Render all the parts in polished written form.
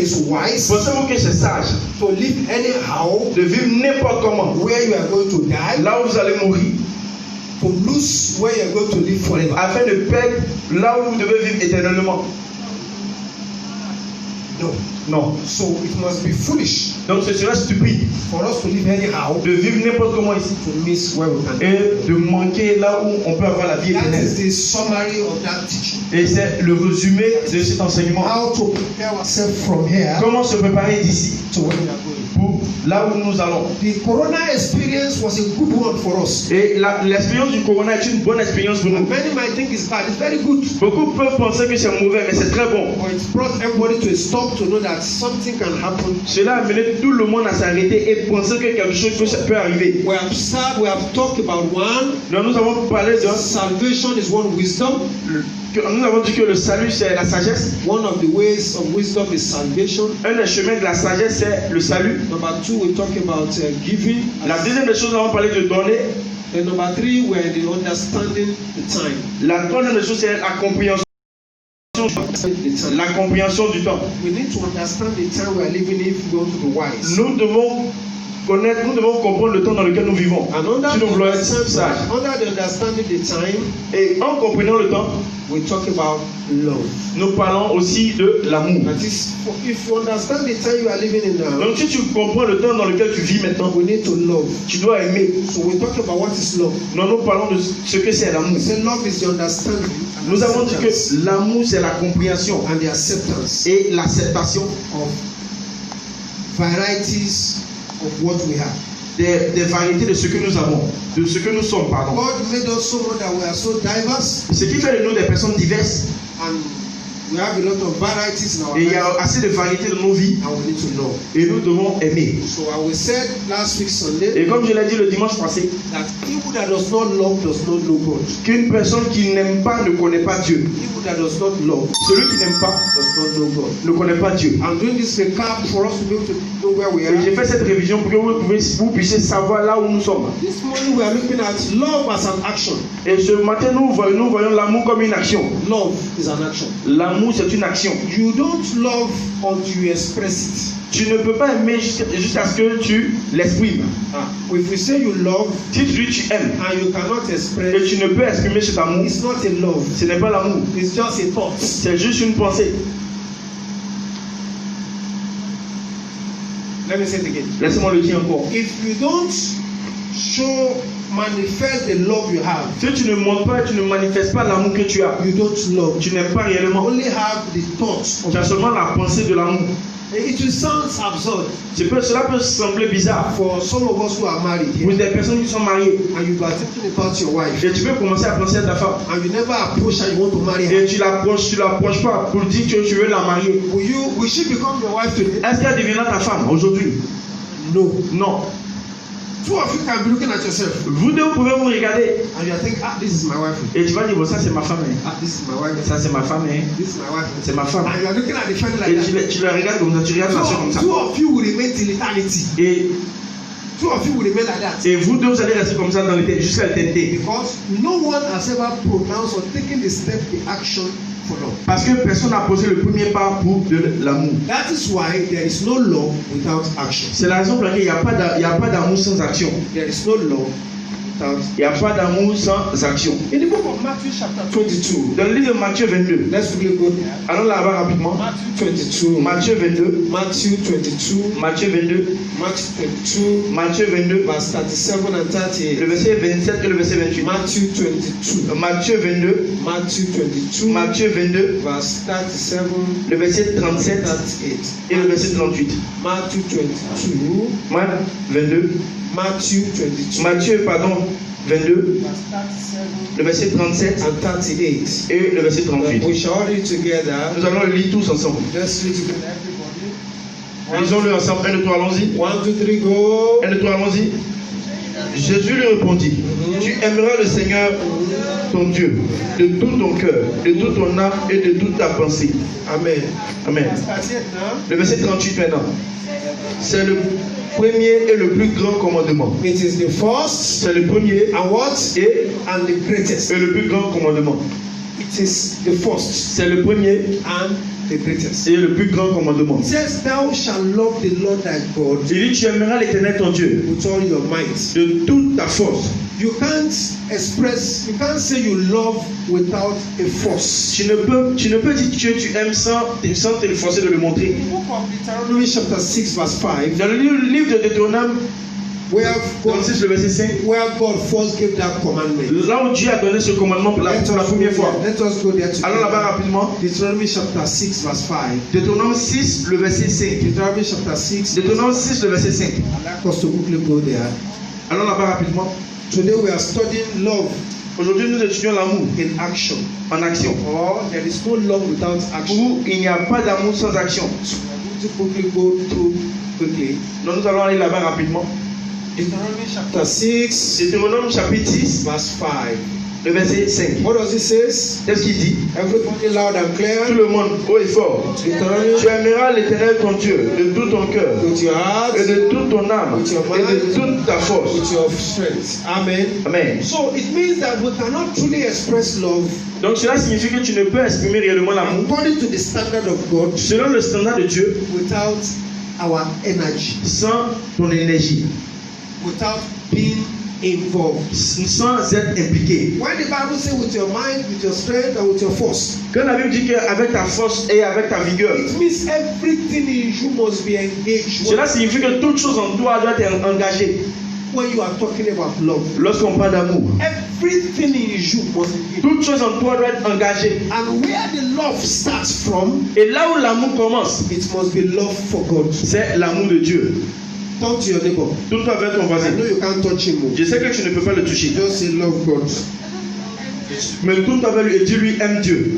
is wise Pensez-vous que c'est sage to live anyhow de vivre n'importe comment, where you are going to die, là où vous allez mourir, to lose where you are going to live forever? afin de perdre là où vous devez vivre éternellement? No. Non. So it must be foolish Donc ce serait stupide for us to live anyhow de vivre n'importe comment ici to miss where we can. et de manquer là où on peut avoir la vie That éternelle. is the summary of that teaching. Et c'est le résumé de cet enseignement. How to prepare ourselves from here Comment se préparer d'ici to where we are going. pour là où nous allons. The corona experience was a good one for us. Et l'expérience du corona est une bonne expérience pour nous. And many might think it's bad. It's very good. Beaucoup peuvent penser que c'est mauvais, mais c'est très bon. But it brought everybody to a stop to know that something can happen. Cela a mené tout le monde à s'arrêter et penser que quelque chose peut arriver. We have talked about one. Donc nous avons parlé de Salvation is one wisdom. Nous avons dit que le salut c'est la sagesse. One of the ways of wisdom is salvation. Un des chemins de la sagesse c'est le salut. Number two, we talk about giving. La deuxième des choses, nous avons parlé de donner. And number three, we're the understanding the time. La troisième des choses c'est la compréhension. La compréhension du temps. We need to understand the time we are living if we want to be wise. Nous devons connaître, nous devons comprendre le temps dans lequel nous vivons. And under Si nous voulons être sages. the understanding the time, Et en comprenant le temps, we talk about love. nous parlons aussi de l'amour. That is, if you understand the time you are living in now, Donc si tu comprends le temps dans lequel tu vis maintenant, we need to love. tu dois aimer. So we talk about what is love. Nous parlons de ce que c'est l'amour. We say love is the understanding. Nous avons dit que l'amour c'est la compréhension and the acceptance et l'acceptation of varieties of what we have. des variétés de ce que nous avons, de ce que nous sommes, pardon. God made us so much that we are so diverse, Ce qui fait de nous des personnes diverses. and we have a lot of varieties in our Et il y life, a assez de variétés dans nos vies and we need to know. et nous devons aimer. So I said last week Sunday Et comme je l'ai dit le dimanche passé, that people that does not love does not know God. qu'une personne qui n'aime pas ne connaît pas Dieu. People that does not love Celui qui n'aime pas does not know God. ne connaît pas Dieu. I'm doing this recap for us to be able to know where we Et are. j'ai fait cette révision pour que vous puissiez savoir là où nous sommes. This morning we are looking at love as an action. Et ce matin, nous voyons l'amour comme une action. Love is an action. L'amour, c'est une action. You don't love until you express it. Tu ne peux pas aimer jusqu'à ce que tu l'exprimes. If you say you love Si tu dis tu aimes and you cannot express, et tu ne peux exprimer cet amour, it's not a love. ce n'est pas l'amour. It's just a thought. C'est juste une pensée. Let me say it again. Laissez-moi le dire encore. If you don't manifest the love you have, Si tu ne montres pas, tu ne manifestes pas l'amour que tu as, you don't love. tu n'aimes pas You réellement. only have the thoughts. Tu as seulement la pensée de l'amour. It will sound absurd Cela peut sembler bizarre for some of us who are married pour here, des personnes qui sont mariées. and you are thinking about your wife, Et tu peux commencer à penser à ta femme. and you never approach her, you want to marry her. Et tu l'approches pas pour dire que tu veux la marier. Will she become your wife today? Est-ce qu'elle deviendra ta femme aujourd'hui? No. Non. Two of you can be looking at yourself, Vous deux pouvez vous regarder and you are thinking, this is my wife. et tu vas dire bon, ça c'est ma femme. This is my wife. Ça c'est ma femme. This is my wife. C'est ma femme. And you are looking at the family like Et that. tu la regardes comme ça, tu regardes la soeur comme ça. Two of you will remain till eternity. Et Two of you will remain like that. Et vous deux, vous allez rester comme ça dans l'éternité, jusqu'à l'éternité. Because no one has ever pronounced or taken the step, the action for love. Parce que personne n'a posé le premier pas pour de l'amour. That is why there is no love without action. C'est la raison pour laquelle il n'y a pas d'amour sans action. There is no love without. Il n'y a pas d'amour sans action. In the book of Matthew chapter 22. Dans le livre de Matthieu 22. Let's quickly go there. Allons là-bas rapidement. Matthew 22. Matthieu 22. Matthew 22. Matthieu 22. Matthew 22. Matthieu 22. Verse 37 and 38. Le verset 27 et le verset 28. Matthew 22. Matthieu 22. Matthew 22. Matthieu 22. Verse 37. Le verset 37 38. et le verset 38. Matthew 22. Matthieu 22. Matthew 22. Matthieu, pardon, 22. Verse 37. Le verset 37 and 38. et le verset 38. We shall read together. Nous allons le lire tous ensemble. Let's read together, everybody. Lisons-le ensemble. 1, 2, 3, allons-y. 1, 2, 3, go. 1, 2, 3, allons-y. Jésus lui répondit, tu aimeras le Seigneur ton Dieu de tout ton cœur, de toute ton âme et de toute ta pensée. Amen. Amen. Le verset 38 maintenant. C'est le premier et le plus grand commandement. It is the first C'est le premier and what? And the greatest. et le plus grand commandement. It is the first C'est le premier and the greatest. Et le plus grand commandement. It says, thou shalt love the Lord thy God Il dit, tu aimeras l'Éternel ton Dieu with all your might. de toute ta force. You can't say you love without a force. Tu ne peux dire que tu aimes sans te forcer de le montrer. In the book of Deuteronomy chapter 6 verse 5, Dans le livre de Deutéronome, where 36, le verset 5, God first gave that commandment. là où Dieu a donné ce commandement pour la première fois. Let us go there together. Allons là-bas rapidement. Deuteronomy chapter 6 verse 5. Deutéronome 6, le verset 5. Deuteronomy chapter 6. Deutéronome 6, le verset 5. I'd like us to quickly go there. Allons là-bas rapidement. Today we are studying love Aujourd'hui, nous étudions l'amour in action. en action. Or there is no love without action. Où il n'y a pas d'amour sans action. So we are going to quickly go through quickly. Donc nous allons aller là-bas rapidement. Deuteronomy chapter 6 Deutéronome chapitre 6, verse 5. le verset 5. What does it say? Qu'est-ce qu'il dit? Everybody loud and Tout clear. le monde, haut et fort. Deuteronomy Tu aimeras l'Éternel ton Dieu de tout ton cœur, with your heart, et de toute ton âme, et de toute ta force. with your strength. Amen. Amen. So it means that we cannot truly express love Donc cela signifie que tu ne peux exprimer réellement l'amour according to the standard of God selon le standard de Dieu without our energy, sans ton énergie, without being involved. sans être impliqué. When the Bible says with your mind, with your strength, and with your force, Quand la Bible dit qu'avec ta force et avec ta vigueur, it means everything in you must be engaged. cela signifie que toute chose en toi doit être engagée. When you are talking about love, Lorsqu'on parle d'amour, everything in you must engage. toute chose en toi doit être engagée. And where the love starts from, Et là où l'amour commence, it must be love for God. c'est l'amour de Dieu. Talk to your neighbor. Tourne-toi vers ton I voisin. know you can't touch him. Je sais que tu ne peux pas le toucher. Just say love God. Mais tourne-toi vers lui et dis-lui aime Dieu.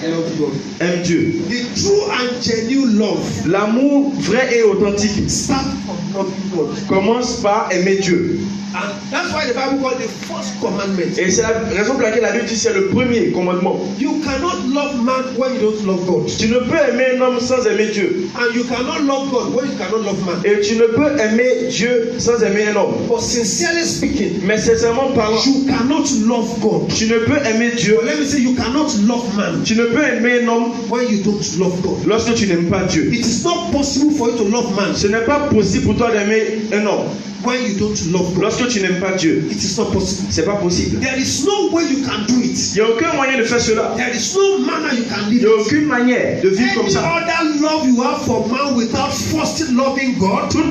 Love God. Aime Dieu. The true and genuine love L'amour vrai et authentique starts from loving God. commence par aimer Dieu. And that's why the Bible calls the first commandment. Et c'est la raison pour laquelle la Bible dit que c'est le premier commandement. You cannot love man when you don't love God. Tu ne peux aimer un homme sans aimer Dieu. And you cannot love God when you cannot love man. Et tu ne peux aimer Dieu sans aimer un homme. But sincerely speaking, Mais sincèrement parlant, you cannot love God. tu ne peux aimer Dieu. But let me say, you cannot love man Tu ne peux aimer un homme when you don't love God. lorsque tu n'aimes pas Dieu. It is not possible for you to love man Ce n'est pas possible pour toi d'aimer un homme when you don't love God. lorsque tu n'aimes pas Dieu. It is not possible. C'est pas possible. There is no way you can do it. Il n'y a aucun moyen de faire cela. There is no manner you can Il live n'y a it. aucune manière de vivre comme Any ça. other love you have for man without first loving God Tout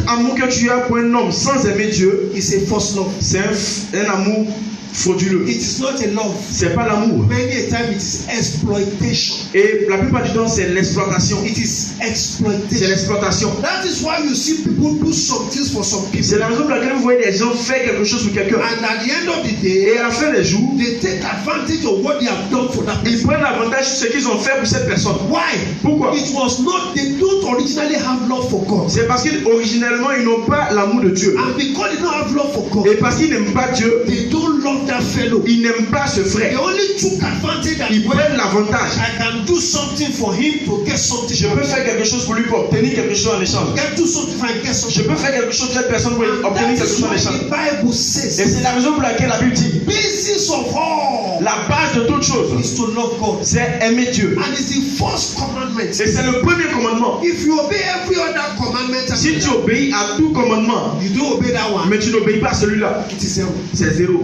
amour que tu as pour un homme sans aimer Dieu, is a false love. c'est un amour frauduleux. It is not a love. C'est pas l'amour. Many a time it is exploitation. Et la plupart du temps, c'est l'exploitation. It is C'est exploitation. l'exploitation. That is why you see people do some things for some C'est people. la raison pour laquelle vous voyez des gens faire quelque chose pour quelqu'un. And at the end of the Et day, à la fin des jours, they take advantage of what they have done for that ils person. prennent l'avantage de ce qu'ils ont fait pour cette personne. Why? Pourquoi? It was not, they don't originally have love for God. C'est parce qu'originellement, ils n'ont pas l'amour de Dieu. And because they don't have love for God, Et parce qu'ils n'aiment pas Dieu, they don't love that fellow. ils n'aiment pas ce They frère. only took advantage that Ils when prennent l'avantage. I can do something for him to get something. Je peux faire quelque chose pour lui pour obtenir quelque chose en échange. I can do something if I get Je something. peux faire quelque chose pour cette personne pour And obtenir that quelque is chose en what échange. the Bible Et says. c'est la raison pour laquelle la Bible dit Basis of all la base de toute chose, is to love God. c'est aimer Dieu. And it's the first commandment. Et c'est le premier commandement. If you obey every other commandment, Si tu obéis à tout commandement, you don't obey that one, mais tu n'obéis pas à celui-là, it is zero. c'est zéro.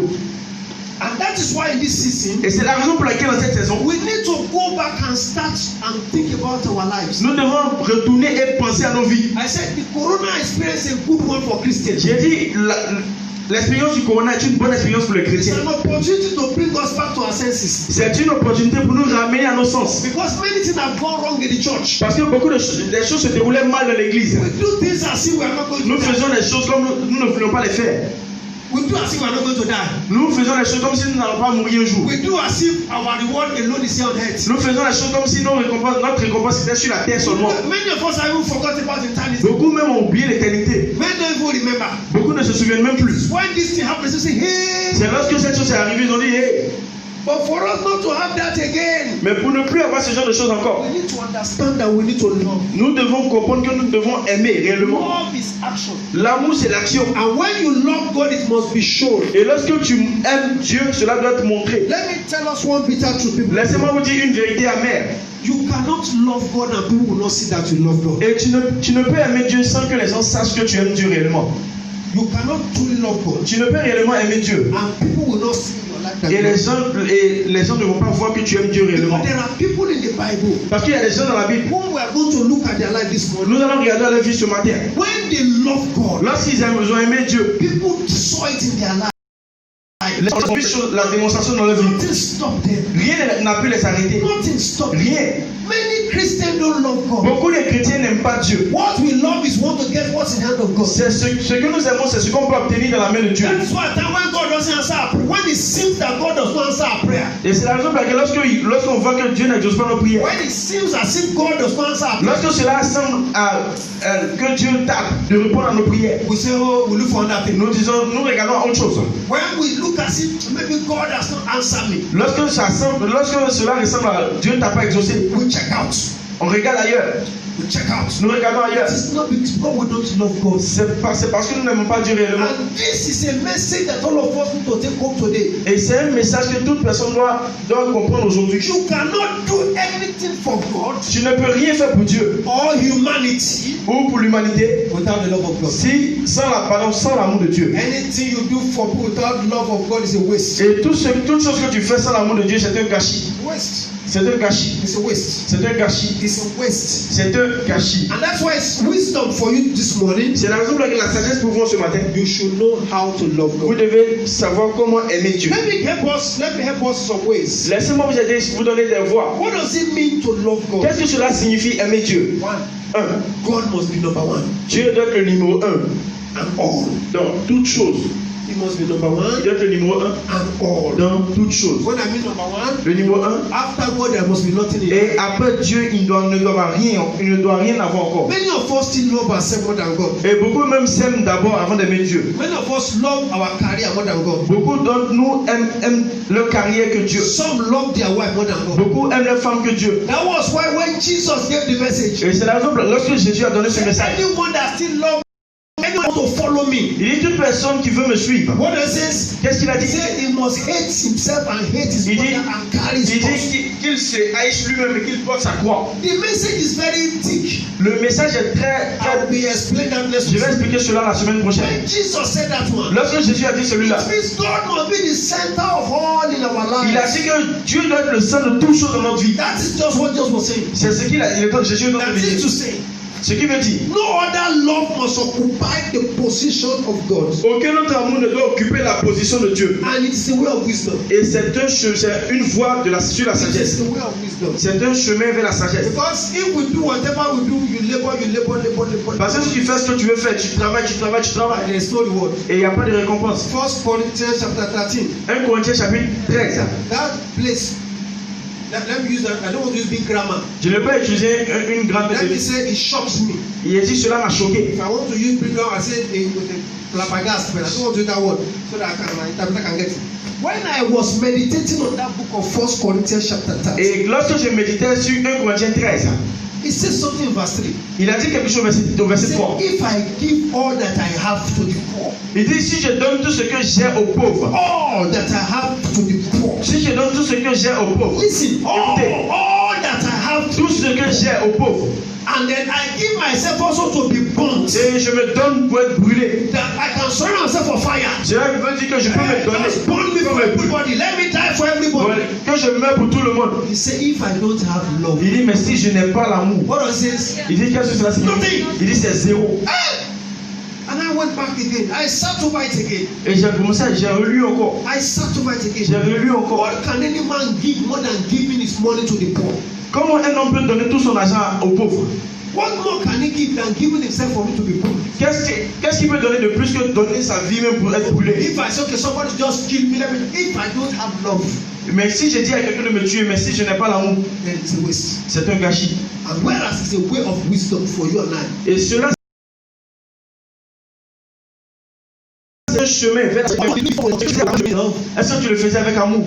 And that is why in this season, Et c'est la raison pour laquelle dans cette saison, we need to go back and start and think about our lives. nous devons retourner et penser à nos vies. I said the corona experience is a good one for Christians. J'ai dit, l'expérience du corona est une bonne expérience pour les It's chrétiens. an opportunity to bring us back to our senses. C'est une opportunité pour nous ramener à nos sens. Because many things have gone wrong in the church. Parce que beaucoup de des choses se déroulaient mal dans l'église. We do things as if we are not going to Nous die. faisons des choses comme nous ne voulions pas les faire. We do as if we are not going to die. Nous faisons les choses comme si nous n'allons pas mourir un jour. We do as if our reward alone is here on earth. Nous faisons les choses comme si notre récompense était sur la terre seulement. Many of us have even forgot about eternity. Beaucoup même ont oublié l'éternité. Many don't even remember. Beaucoup ne se souviennent même plus. When this thing happens, you say, hey. C'est lorsque cette chose est arrivée, ils ont dit, hey. But for us not to have that again, Mais pour ne plus avoir ce genre de choses encore, we need to understand that we need to love. nous devons comprendre que nous devons aimer réellement. Love is action. L'amour, c'est l'action. And when you love God, it must be shown. Et lorsque tu aimes Dieu, cela doit te montrer. Let me tell us one bitter truth, people. Laissez-moi vous dire une vérité amère. You cannot love God and people will not see that you love God. Et tu ne peux aimer Dieu sans que les gens sachent que tu aimes Dieu réellement. You cannot truly love God Tu ne peux réellement aimer Dieu. and people will not see in your life that Et you love God. les gens ne vont pas voir que tu aimes Dieu réellement. Because there are people in the Bible Parce qu'il y a des gens dans la Bible. whom we are going to look at their life this morning. Nous allons regarder leur vie ce matin. When they love God, Lorsqu'ils ont aimé Dieu, people saw it in their life. les gens ont vu la démonstration dans leur vie. Nothing stopped them. Rien n'a pu les arrêter. Nothing stopped them. Rien. Many Christians don't love God. Beaucoup de chrétiens n'aiment pas Dieu. What we love is want to get what's in the hand of God. C'est ce que nous aimons, c'est ce qu'on peut obtenir dans la main de Dieu. That's why time when God doesn't answer our prayer, when it seems that God does not answer our prayer, Et c'est la raison pour laquelle lorsqu'on voit que Dieu n'exauce pas nos prières, when it seems as if God does not answer our prayer, lorsque cela semble que Dieu tarde de répondre à nos prières, we say, oh, we look for another thing. nous regardons à autre chose. When we look as if maybe God has not answered me, Lorsque cela ressemble à Dieu ne t'a pas exaucé, we check out. on regarde ailleurs. We check out. Nous regardons ailleurs. It's not because we don't love God. C'est parce que nous n'aimons pas Dieu réellement. And this is a message that all of us need to take home today. Et c'est un message que toute personne doit comprendre aujourd'hui. You cannot do anything for God Tu ne peux rien faire pour Dieu or humanity ou pour l'humanité without the love of God. sans l'amour de Dieu. Anything you do for people without love of God is a waste. Et toute chose que tu fais sans l'amour de Dieu, c'est un gâchis. Waste. C'est un gâchis. It's a waste. C'est un gâchis. It's a waste. C'est un gâchis. And that's why it's wisdom for you this morning. C'est la raison pour laquelle la sagesse pour vous ce matin. You should know how to love Vous God. devez savoir comment aimer Dieu. Let me help us some ways. Laissez-moi vous aider, vous donner des voies. What does it mean to love God? Qu'est-ce que cela signifie aimer Dieu? One, 1. God must be number one Dieu doit être le numéro 1 and all. dans toutes choses. He must be number Il one doit être le numéro 1 and all. dans toutes choses. When I mean number one, Le numéro 1. after God there must be nothing in Et it. après Dieu, il ne doit rien avoir encore. Many of us still love ourselves more than God. Et beaucoup même s'aiment d'abord avant d'aimer Dieu. Many of us love our career more than God. Beaucoup d'entre nous aiment leur carrière que Dieu. Some love their wife more than God. Beaucoup aiment leur femme que Dieu. That was why when Jesus gave the message, Et c'est la raison pour laquelle lorsque Jésus a donné ce message, anyone that still love, anyone to follow me, il dit toute personne qui veut me suivre. what does it say? Qu'est-ce qu'il a He dit? said he must hate himself and hate his Il dit, brother and carry his il cross. dit qu'il se haïsse lui-même et qu'il porte sa croix. The message is very thick. Le message est très, I will très... be explain that next Je vais week. expliquer cela la semaine prochaine. When Jesus said that one, Lorsque Jésus a dit celui-là, it means God must be the center of all in our il a lives. dit que Dieu doit être le centre de toutes choses dans notre vie. That is just what Jesus was saying. C'est ce qu'il a dit. Jésus est dans That le is to dire. say, Ce qui veut dire, no other love must occupy the position of God. aucun autre amour ne doit occuper la position de Dieu. And it is a way of wisdom. Et c'est une voie sur la It is sagesse. the way of wisdom. C'est un chemin vers la sagesse. Because if we do whatever we do, you labor. Parce que si tu fais ce que tu veux faire, tu travailles. And there is no reward. Et il n'y a pas de récompense. 1 Corinthians chapter 13. 1 Corinthiens chapitre 13. That place. Let me use that. I don't want to use big grammar. Je ne vais pas utiliser une grande Let me méthode. say it shocks me. Il a dit cela m'a choqué. If I want to use big grammar, I say with the flabbergast, but I don't want to use that word so that I can get it. When I was meditating on that book of 1 Corinthians chapter 13, Et lorsque je méditais sur 1 Corinthiens 13, it says something in verse 3. il a dit quelque chose au It verset says, 3. if I give all that I have to the poor, Il dit si je donne tout ce que j'ai aux pauvres, all that I have to the poor. si je donne tout ce que j'ai aux pauvres, Listen, écoutez, all that I have to, tout ce que j'ai aux pauvres, and then I give myself also to be burnt, et je me donne pour être brûlé. that I can surrender myself for fire. Cela veut dire que je peux me donner, Just burn me for everybody. Let me die for everybody. que je meurs pour tout le monde. He said, if I don't have love, Il dit mais si je n'ai pas l'amour, what does it say? il dit qu'est-ce que cela signifie? Nothing. Il dit c'est zéro. And I went back again. I sat over it again. Et j'ai commencé, j'ai relu encore. I sat over it J'ai again. relu encore. What can any man give more than giving his money to the poor? Comment un homme peut donner tout son argent aux pauvres? What more can he give than giving himself for me to be poor? Qu'est-ce qu'il peut donner de plus que donner sa vie même pour être brûlé? If I say, okay, somebody just kill me, if I don't have love, Mais si je dis à quelqu'un de me tuer, mais si je n'ai pas l'amour, then it's a waste. c'est un gâchis. And whereas it's a way of wisdom for you and I. Et cela, c'est un chemin vers la. Est-ce que tu le faisais avec amour?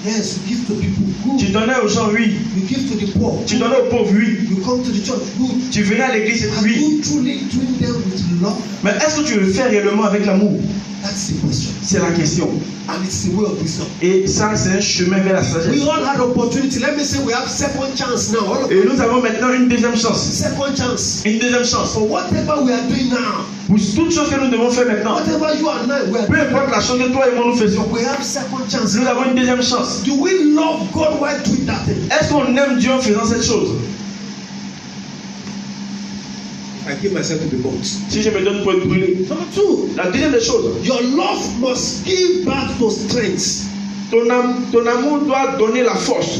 Yes, you give to people. Tu Good. donnais aux gens, oui. You give to the poor. Tu donnais aux pauvres, oui. You come to the church. Good. Tu venais à l'église, Are oui. you truly doing them with love? Mais est-ce que tu le fais réellement avec l'amour? That's the question. C'est la question. And it's the way of wisdom. Et ça, c'est un chemin vers la sagesse. We all had opportunity. Let me say we have second chance now. All of Et nous avons maintenant une deuxième chance. second chance. Une deuxième chance. For whatever we are doing now, Pour toute chose que nous devons faire maintenant. whatever you and I we are Peu doing, importe la chose que toi et moi nous faisions. we have second chance. Nous avons une deuxième chance. Do we love God while doing that thing? Est-ce qu'on aime Dieu en faisant cette chose? I give myself to be both. Si je me donne pour être brûlé. Number two, La deuxième des choses. your love must give birth to strength. Ton amour doit donner la force.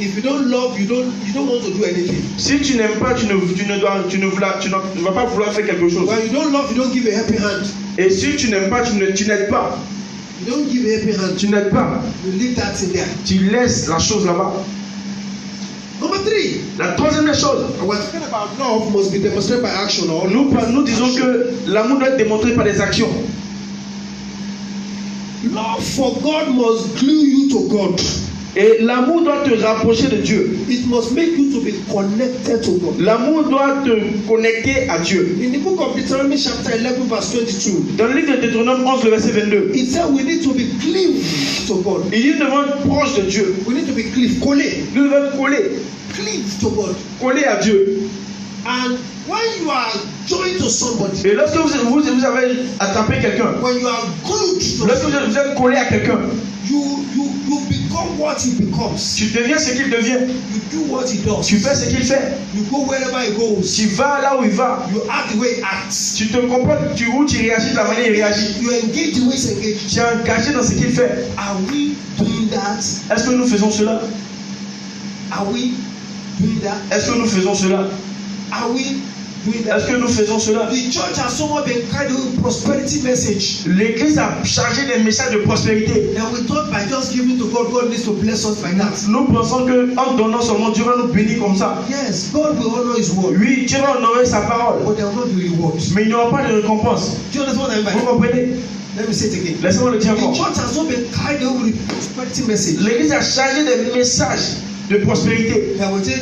If you don't love, you don't want to do anything. Si tu n'aimes pas, tu ne vas pas vouloir faire quelque chose. When you don't love, you don't give a helping hand. Et si tu n'aimes pas, tu n'aides pas. You don't give a helping hand. Tu n'aides pas. You leave that in there. Tu laisses la chose là-bas. Number three, La troisième des choses. we're talking about love must be demonstrated by action or Nous disons que l'amour doit être démontré par des actions. love for God must glue you to God. Et l'amour doit te rapprocher de Dieu. It must make you to be connected to God. L'amour doit te connecter à Dieu. In the book of Deuteronomy chapter 11 verse 22, Dans le livre de Deutéronome 11, le verset 22, it said we need to be cleave to God. il dit nous devons être proches de Dieu. We need to be cleave, collé, Nous devons être collés, cleave to God. collés à Dieu. And when you are joined to somebody, Et lorsque vous avez attrapé quelqu'un, when you are glued to lorsque somebody, vous êtes collé à quelqu'un, you become what he becomes. tu deviens ce qu'il devient. You do what he does. Tu fais ce qu'il fait. You go wherever he goes. Tu vas là où il va. You act the way he acts. Tu te comportes, tu réagis de la manière il réagit. You engage the way he engages. Tu es engagé dans ce qu'il fait. Are we doing that? Est-ce que nous faisons cela? Are we doing that? Est-ce que nous faisons cela? Are we doing that? Est-ce que nous faisons cela? The church has somewhat been kind of prosperity message. L'Église a chargé des messages de prospérité. And we thought by just giving to God, God needs to bless us by that. Nous pensons que en donnant seulement, Dieu va nous bénir comme ça. Yes, God will honor his word. Oui, Dieu va honorer sa parole. But there will not be rewards. Mais il n'y aura pas de récompense. Do you understand what I mean by Vous that? comprenez? Let me say it again. Laissez-moi le dire The encore. church has not been kind of with prosperity message. L'Église a chargé des messages de prospérité. That will say,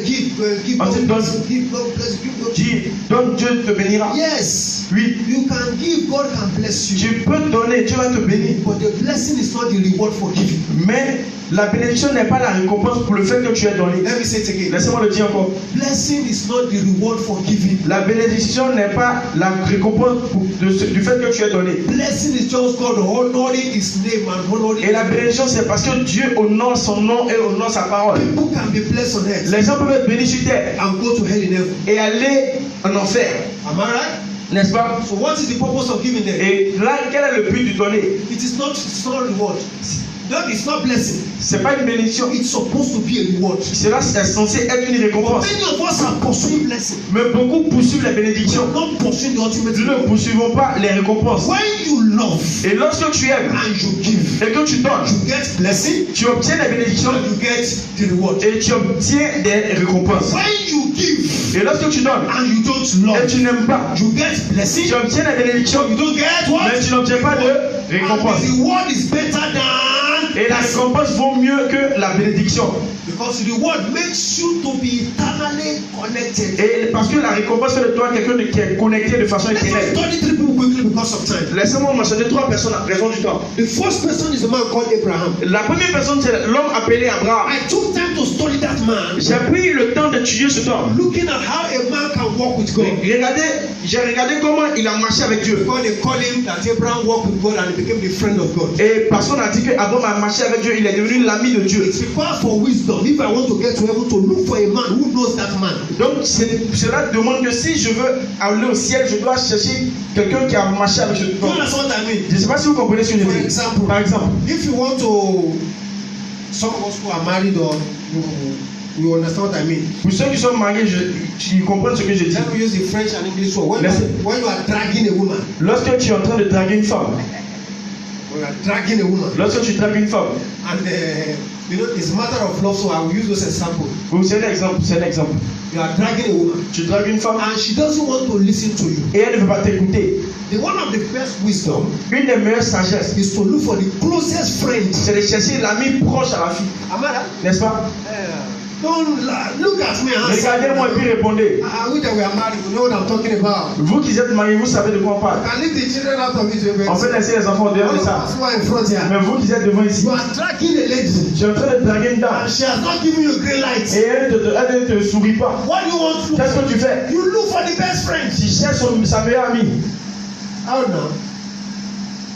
give, On dit, God bless, donne. give, God bless, give, God. Dis, donne, Dieu te bénira. Yes, Oui, you can give, God can bless you. tu peux donner, Dieu va te bénir. But the blessing is not the reward for giving. Mais la bénédiction n'est pas la récompense pour le fait que tu es donné. Let me say it again. Laissez-moi le dire encore. Blessing is not the reward for giving. La bénédiction n'est pas la récompense du fait que tu es donné. Blessing is just God honoring his name and honoring. Et la bénédiction, c'est parce que Dieu honore son nom et honore sa parole. People can be blessed on earth Les gens peuvent être bénis sur terre and go to hell in heaven. et aller en enfer. Am I right? N'est-ce pas? So what is the purpose of giving them? Et là, quel est le but du donner? It's not reward. That is not blessing. C'est pas une bénédiction. It's supposed to be a reward. Cela est censé être une But récompense. many of us are pursuing blessing. Mais beaucoup poursuivent les We bénédictions. are not pursuing the ultimate Nous ne reward. poursuivons pas les récompenses. When you love Et lorsque tu aimes and you give, et que tu donnes, you get blessing tu obtiens les bénédictions and you get the reward. et tu obtiens des récompenses. When you give Et lorsque tu donnes and you don't et love, tu n'aimes pas, you get blessing. tu obtiens les bénédictions, You don't get what? mais tu n'obtiens pas de And récompense. the reward is better than Et la récompense vaut mieux que la bénédiction. because the reward makes you to be eternally connected. Et parce que la récompense fait de toi quelqu'un qui est connecté de façon Let us éternelle. study three people quickly because of time. Laissez-moi mentionner 3 personnes à raison du temps. The first person is a man called Abraham. La première personne, c'est l'homme appelé Abraham. I took time to study that man, J'ai pris le temps d'étudier cet homme. looking at how a man can walk with God. J'ai regardé comment il a marché avec Dieu. Because they call him that Abraham walked with God and he became the friend of God. Et parce qu'on a dit qu'Abraham a marché avec Dieu, il est devenu l'ami de Dieu. It's required for wisdom. If I want to get to heaven, to look for a man who knows that man. Donc cela demande que si je veux aller au ciel, je dois chercher quelqu'un qui a marché avec ce Do you homme. understand what I mean? Je ne sais pas si vous comprenez ce que je For dis. example, Par exemple, if you want to, some of us who are married or you understand what I mean. pour ceux qui sont mariés, ils comprennent ce que je dis. Let me use the French and English word. When you are dragging a woman, Lorsque tu es en train de draguer une femme, when you are dragging a woman, lorsque tu dragues une femme, and You know, it's a matter of love, so I will use those examples. C'est un exemple, c'est un exemple. You are dragging a woman, Tu dragues une femme and she doesn't want to listen to you. et elle ne veut pas t'écouter. One of the best wisdom Une des meilleures sagesses, is to look for the closest friend. c'est de chercher l'ami proche à la fille. Am I right? N'est-ce pas? Don't look at me and Regardez-moi et puis répondez. I wish that we are married. We know what I'm talking about. Vous qui êtes mariés, vous savez de quoi on parle. I leave the children out of it. On peut laisser les enfants dehors de ça. That's why in front here. Mais vous qui êtes devant ici, You are dragging a lady, je suis en train de draguer une dame and she has not given you a green light. et elle ne te sourit pas. What do you want to look Qu'est-ce for? que tu fais? You look for the best friend. Tu cherches sa meilleure amie. How now?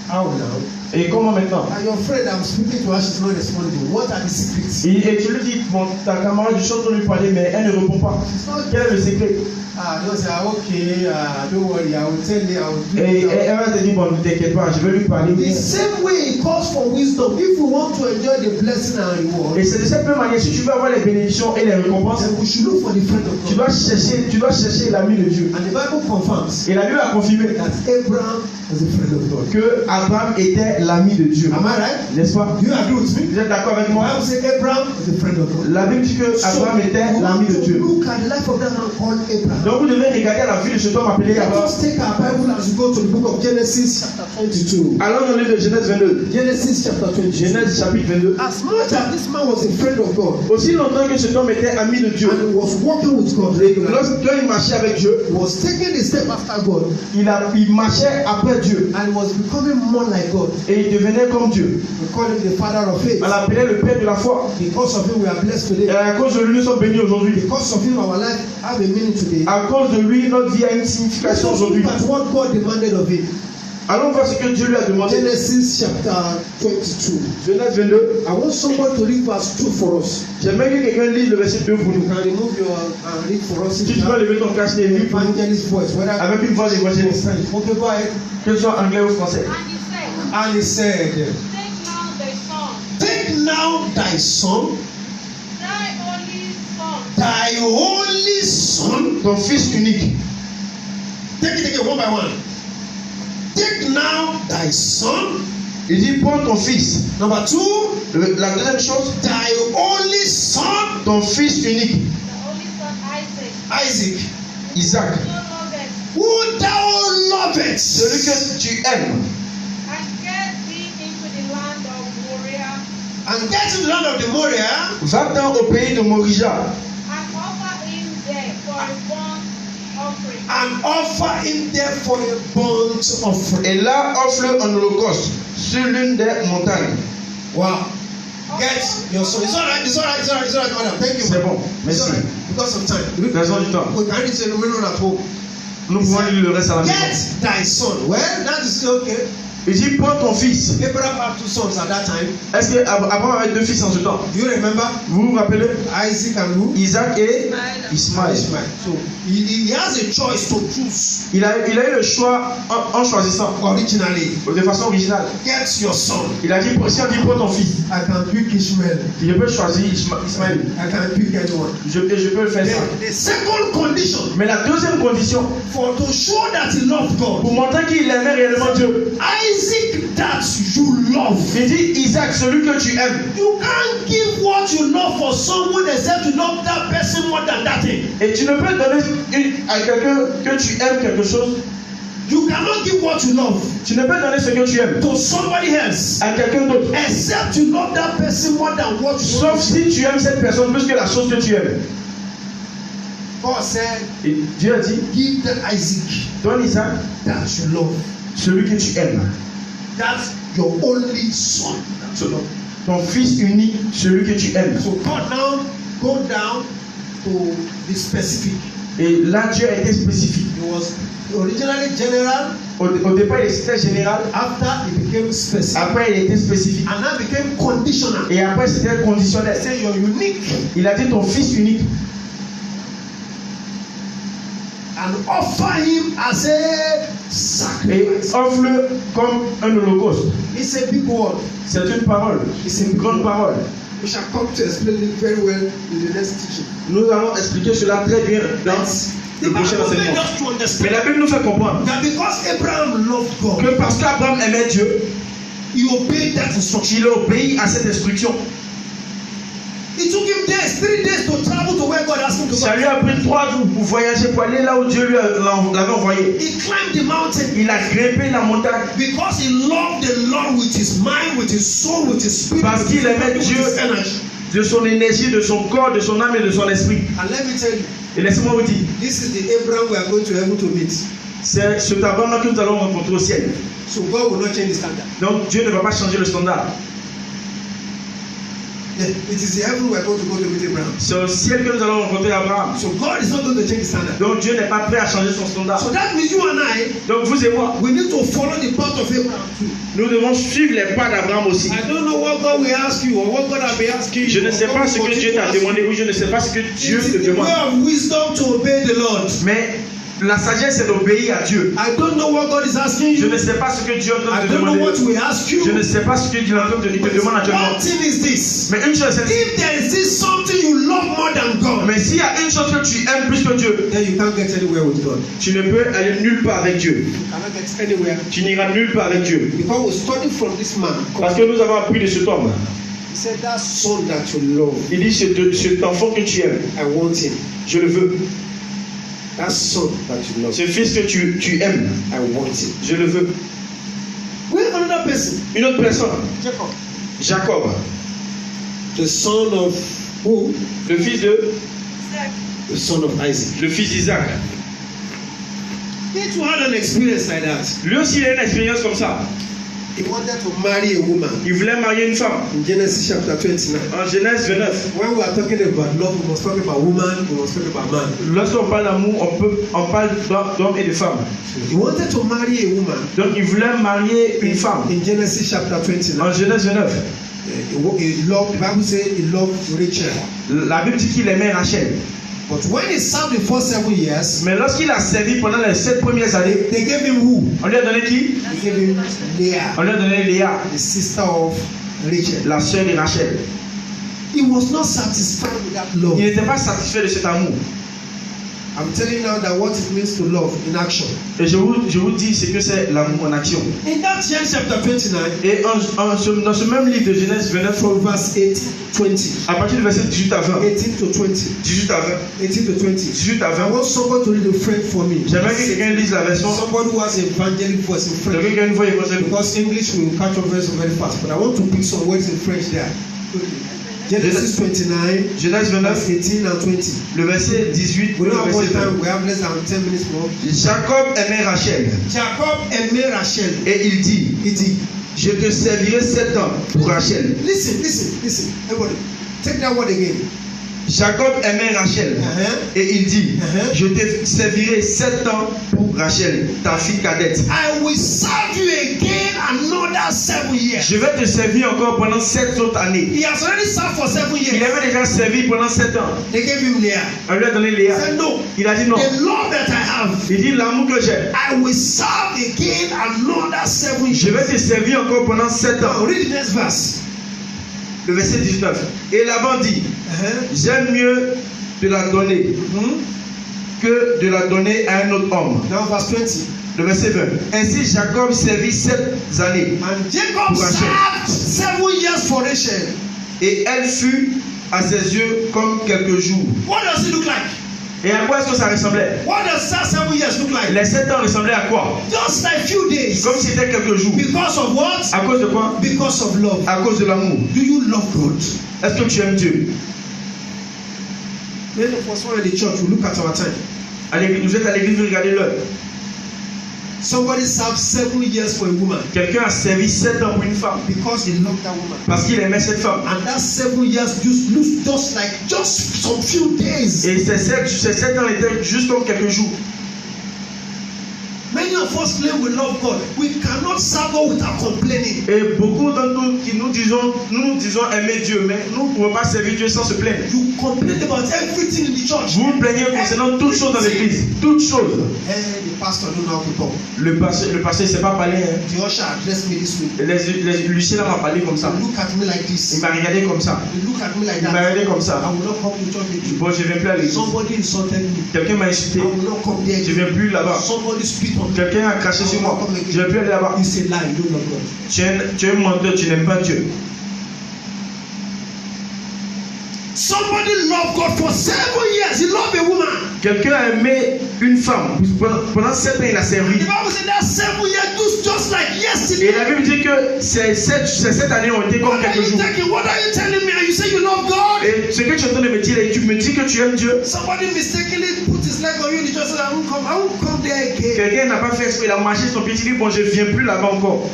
How now? Et comment maintenant? And your friend I'm speaking to her, she's not responding. What are the secrets? Et tu lui dis, bon, ta camarade, je suis en train de lui parler, mais elle ne répond pas. Quel est le secret? Don't say, okay, don't worry, I will tell you, I will do Et it. elle va te dire, bon, ne t'inquiète pas, je vais lui parler. The same way it calls for wisdom. If we want to enjoy the blessing and reward, Et c'est de cette même manière, si tu veux avoir les bénédictions et les récompenses, then we should look for the friend of tu God. dois chercher l'ami de Dieu. And the Bible confirms Et la Bible a confirmé that Abraham was a friend of God. que Abraham était l'ami de Dieu. Am I right? N'est-ce pas? Do you agree with me? Vous êtes d'accord avec The moi? Bible says Abraham was a friend of God. La Bible dit que Abraham était l'ami de Dieu. Look at the life of that man called Abraham. Donc vous devez regarder la vie de cet homme appelé Let Abraham. us take our Bible as we go to the book of Genesis chapter 22. Allons dans le livre de Genèse 22. Genesis chapter 22. Genèse chapitre 22. As much as this man was a friend of God Aussi longtemps que cet homme était ami de Dieu, and he was walking with God regularly, lorsqu'il marchait avec Dieu, he was taking a step after God il marchait après Dieu and was becoming more like God. et il devenait comme Dieu. We call him the father of faith. On l'appelait le père de la foi. Because of him we are blessed Et today. à cause de lui, nous sommes bénis aujourd'hui. Because of him our life have a meaning today. À cause de lui, notre vie a une Let's signification look aujourd'hui. at what God demanded of him. Allons voir ce que Dieu lui a demandé. Genesis chapter 22. Genèse 22. I want someone to read verse 2 for us. J'aimerais que quelqu'un lise le verset 2 pour You nous. can remove your and read for us Si if tu you peux have lever ton casque et lire pour nous evangelist voice, whether avec une voix d'évangéliste, okay, go ahead. que ce soit anglais ou français. And he said, Take now thy son, Take now thy son, thy only son, Ton fils unique. take it one by one. Take now thy son. Il dit, prends ton fils. Number 2, La deuxième chose, thy only son, ton fils unique, the only son Isaac, Isaac, Isaac, so loveth, who thou lovest. celui que tu aimes, and get thee into the land of Moriah, And get to the land of the Moriah, va-t'en au pays de Morija and offer him there for a burnt offering. and offer him there for a burnt offering. et là offre un holocauste sur l'une des montagnes. Wow. Get your son. It's alright, it's alright, it's alright, it's alright, madam. Thank you. C'est bon, It's merci. alright. Because of time. Raison du temps. We can read it when we're at home. Nous pouvons lire le reste à la maison. Get thy son. Well, that is okay. Il dit, prends ton fils. Abraham had 2 sons at that time. Est-ce que Abraham avait 2 fils en ce temps? Do you remember? Vous vous rappelez? Isaac and who? Isaac et Ismaël. Ishmael. So he has a choice to choose Il a eu le choix en choisissant originally. de façon originale. Get your son. Il a dit, si on dit prends ton fils, I can pick Ishmael. je peux choisir Ismaël. I can pick anyone. Je peux le faire ça. The second condition Mais la deuxième condition, for to show that he loved God, pour montrer qu'il aimait réellement Dieu, Isaac that you love. il dit, Isaac, celui que tu aimes. You can't give what you love for someone except you love that person more than that thing. Et tu ne peux donner à quelqu'un que tu aimes quelque chose. You cannot give what you love Tu ne peux donner ce que tu aimes to somebody else à quelqu'un d'autre. except you love that person more than what you Sauf love. si tu aimes cette personne plus que la chose que tu aimes. God said, Et Dieu a dit, give that Isaac donne Isaac that you love. celui que tu aimes. That's your only son that you love. Ton fils unique, celui que tu aimes. So God now go down to be specific. Et là, Dieu a été spécifique. He was originally general. Au départ, il était général. After he became specific. Après, il était spécifique. And now became conditional. Et après, c'était conditionnel. Say you're unique. Il a dit ton fils unique. And offer him as a Et sacrifice. offre-le comme un holocauste. It's a big word. C'est une parole. C'est une grande parole. We shall come to explain it very well in the next teaching. Nous allons expliquer cela très bien dans The le prochain Bible enseignement. made us to Mais understand la Bible nous fait comprendre that because Abraham loved God, que parce qu'Abraham aimait Dieu, he obeyed that instruction. il a obéi à cette instruction. It took him days, 3 days to travel to where God asked him to go. Ça lui a pris 3 jours pour voyager, pour aller là où Dieu l'avait envoyé. He climbed the mountain. Il a grimpé la montagne Because he loved the Lord with his mind, with his soul, with his spirit. parce qu'il aimait Dieu de son énergie, de son corps, de son âme et de son esprit. And let me tell you, Et laissez-moi vous dire, this is the Abraham we are going to heaven to meet. c'est ce Abraham que nous allons rencontrer au ciel. So God will not change the standard. Donc Dieu ne va pas changer le standard. Yeah, it is the heaven we are going to go to meet Abraham. C'est au ciel que nous allons rencontrer Abraham. So God is not going to change the standard. Donc Dieu n'est pas prêt à changer son standard. So that means you and I, Donc vous et moi, we need to follow the path of Abraham too. nous devons suivre les pas d'Abraham aussi. I don't know what God will ask you or what God will be asking you. Je ne sais pas ce que Dieu t'a demandé ou je ne sais pas ce que Dieu te It is the demande. way of wisdom to obey the Lord. Mais la sagesse c'est d'obéir à Dieu. I don't know what God is asking Je you. ne sais pas ce que Dieu est en train I de te don't know demander. what we ask you. Je ne sais pas ce que Dieu est en train de te demande One actuellement. thing is this. Mais une chose c'est If there is this something you love more than God, mais s'il y a une chose que tu aimes plus que Dieu, then you can't get anywhere with God. tu ne peux aller nulle part avec Dieu. You cannot get anywhere. Tu n'iras nulle part avec Dieu. Because we study from this man. Parce que nous avons appris de cet homme. He said that son that you love, Il dit cet enfant que tu aimes, I want him. je le veux. That son that you love, Ce fils que tu aimes, I want him. je le veux. We have another person, Une autre personne, Jacob, Jacob, the son of who? le fils de, The son of Isaac. le fils d'Isaac. He too had an experience like that. Lui aussi il a une expérience comme ça. He wanted to marry a woman. Il voulait marier une femme. In Genesis chapter 29. En Genèse 29. When we are talking about love, we must talk about woman, we must talk about man. Lorsqu'on parle d'amour, on parle d'hommes et de femmes. He wanted to marry a woman. Donc il voulait marier une femme. In Genesis chapter 29. En Genèse 29. He loved, the Bible says he loved Rachel. La Bible dit qu'il aimait Rachel. But when he served the first 7 years, Mais lorsqu'il a servi pendant les 7 premières années, they gave him who? on lui a donné qui? They gave him Leah, On lui a donné Léa, the sister of Rachel. la sœur de Rachel. He was not satisfied with that Il love. n'était pas satisfait de cet amour. I'm telling you now that what it means to love in action. Et je vous dis ce que c'est l'amour en action. In that Genesis chapter 29, Et dans ce même livre de Genèse 29, from verse 18, 20, à partir du verset 18 à 20, 18 to 20, 18 à 20, 18 to 20. 18 à I 20, want somebody to read the French for me. j'aimerais que quelqu'un lise la version, Somebody who has evangelic voice in quelqu'un French. qui a une voix évangélique. Because English will catch up very fast. But I want to pick some words in French there. Genesis 29, Genèse 29, verse 18 and 20. le verset 18, We le don't have verset much 20. time. We have less than 10 minutes more. Jacob aimait Rachel Jacob aimait Rachel. et il dit, He did. je te servirai 7 ans pour Rachel. Listen. Everybody, take that word again. Jacob aimait Rachel et il dit, je te servirai 7 ans pour Rachel, ta fille cadette. I will serve you again another 7 years. Je vais te servir encore pendant 7 autres années. He has already served for 7 Il years. avait déjà servi pendant 7 ans. They gave him Leah. On lui a donné He Léa. said, no. Il a dit non. The love that I have, Il dit l'amour que j'ai. I will serve again another 7 years. Je vais te servir encore pendant 7 Now, ans. read the next verse. Le verset 19. Et Laban dit, j'aime mieux te la donner que de la donner à un autre homme. Now, verse 20. Le verset 20. Ainsi Jacob servit 7 années. And Jacob Pour Rachel. served 7 years for Rachel. Et elle fut à ses yeux comme quelques jours. What does it look like? Et à quoi est-ce que ça ressemblait? What does that 7 years look like? Les 7 ans ressemblaient à quoi? Just like few days. Comme si c'était quelques jours. Because of what? À cause de quoi? Because of love. À cause de l'amour. Do you love God? Est-ce que tu aimes Dieu? Many of us were in the church. We look at our time. Vous êtes à l'église, vous regardez l'heure. Somebody served 7 years for a woman Quelqu'un a servi 7 ans pour une femme because he loved that woman. parce qu'il aimait cette femme. And that 7 years just looks just like just some few days. Et ces 7 ans étaient juste comme quelques jours. Many of us claim we love God. We cannot serve God without complaining. Et beaucoup d'entre nous qui nous disons aimer Dieu, mais nous ne pouvons pas servir Dieu sans se plaindre. You complain about everything in the church. Vous vous plaignez concernant toutes choses dans l'église. Toutes choses. Hey, the pastor don't know how to talk. Le pasteur ne sait pas parler. Hein. The usher addressed me this way. Lucien m'a parlé comme ça. He look at me like Il this. m'a regardé comme ça. He look at me like Il m'a that. regardé comme ça. I will not come to church with you. Bon, je ne viens plus à l'église. Somebody insulted me. Quelqu'un m'a insulté. I will not come there. Je ne viens plus là-bas. Somebody spit on me. Quelqu'un a craché sur moi. Je ne vais plus aller là-bas. It's a lie. You don't love God. Tu es un menteur, tu n'aimes pas Dieu. Somebody loved God for 7 years. He loved a woman. Quelqu'un a aimé une femme. Pendant 7 ans, il a servi. The Bible said that 7 years just like Et yesterday. la Bible dit que ces 7 années ont été comme What are quelques you jours. taking? What are you telling me? And you say you love God? Et ce que tu es en train de me dire, tu me dis que tu aimes Dieu. Somebody mistakenly put his leg on you and he just said, I won't come there again. Quelqu'un n'a pas fait exprès, il a marché son pied, il dit bon, je ne viens plus là-bas encore.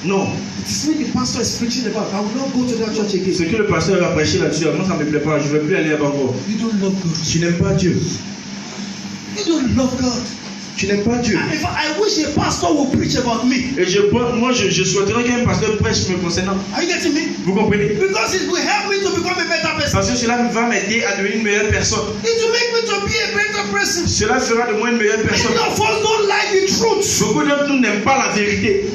Non. It's what the pastor is preaching about. I will not go to that church again. Ce que le pasteur a prêché là-dessus, moi ça ne me plaît pas, je ne vais plus aller là-bas encore. You don't love God. Tu n'aimes pas Dieu. You don't love God. Tu n'aimes pas Dieu. In fact, I wish a pastor would preach about me. Et je souhaiterais qu'un pasteur prêche me concernant. Are you getting me? Vous comprenez? Because it will help me to become a better person. Parce que cela va m'aider à devenir une meilleure personne. It will make me to be a better person. Cela fera de moi une meilleure personne. Many of us don't like the truth. Beaucoup d'entre nous n'aiment pas la vérité.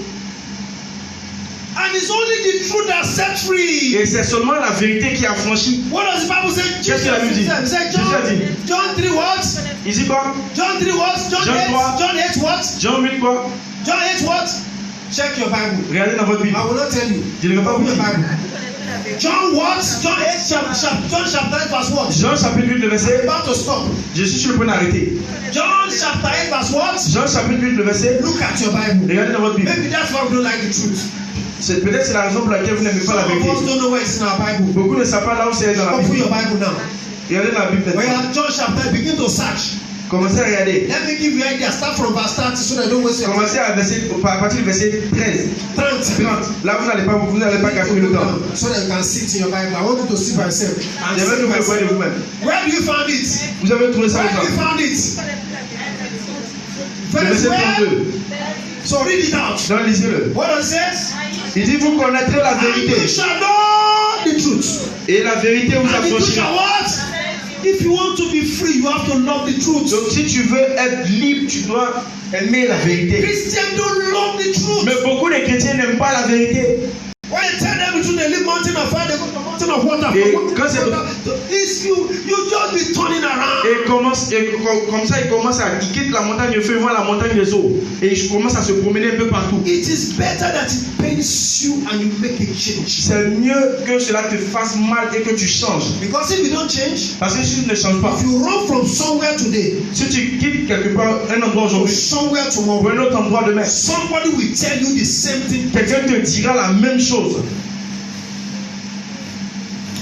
And it's only the truth that sets free. Et c'est seulement la vérité qui a franchi. What does the Bible say? Qu'est-ce que la Bible dit? He said John 3 what? Il dit quoi? John 3 what? John 8 what? Jean 8 quoi? John 8 what? Check your Bible. Regardez dans votre Bible. I will not tell you. Je ne vais pas vous Open your dire. Bible. John what? John 8 John chapter 8 verse what? Jean chapitre 8 le verset. About to stop. Je suis sur le point d'arrêter. John chapter 8 verse what? Jean chapitre 8 le verset. Look at your Bible. Regardez dans votre Bible. Maybe that's why we don't like the truth. Peut-être c'est la raison pour laquelle vous n'aimez pas la Some of vérité. us don't know where it's in our Bible. Beaucoup ne savent pas là où c'est dans la Open Bible. your Bible now. Regardez dans la Bible When you maintenant. have John chapter, begin to search. Commencez à regarder. Let me give you an idea. Start from verse 30 so that I don't waste your time. Commencez à partir du verset 13. 30. Là, vous n'allez pas gâcher le temps. So that you can see it in your Bible. I want you to see by yourself. And Je vais see vous by le voir de yourself. vous-même. Where do you find it? Vous avez trouvé ça Where do you où? find it? Le verset Verse where? 32. So read it out. Non, lisez-le. What does it say? Il dit vous connaîtrez la And you vérité. shall know the truth. Et la vérité vous And the truth shall affranchira. what? If you want to be free, you have to love the truth. Donc si tu veux être libre, tu dois aimer la vérité. Christians don't love the truth. Mais beaucoup de chrétiens n'aiment pas la vérité. When you tell them the truth, they leave mountain of fire, they go to mountain of water. Et From quand c'est- It's you just be turning around. Comme ça, il commence à il quitte la montagne de feu, il voit la montagne des eaux. Et il commence à se promener un peu partout. It is better that it pains you and you make a change. C'est mieux que cela te fasse mal et que tu changes. Because if you don't change, Parce que si tu ne changes pas, if you run from somewhere today si tu quittes quelque part un endroit to aujourd'hui somewhere pour tomorrow, un autre endroit demain, somebody will tell you the same thing. quelqu'un te dira la même chose.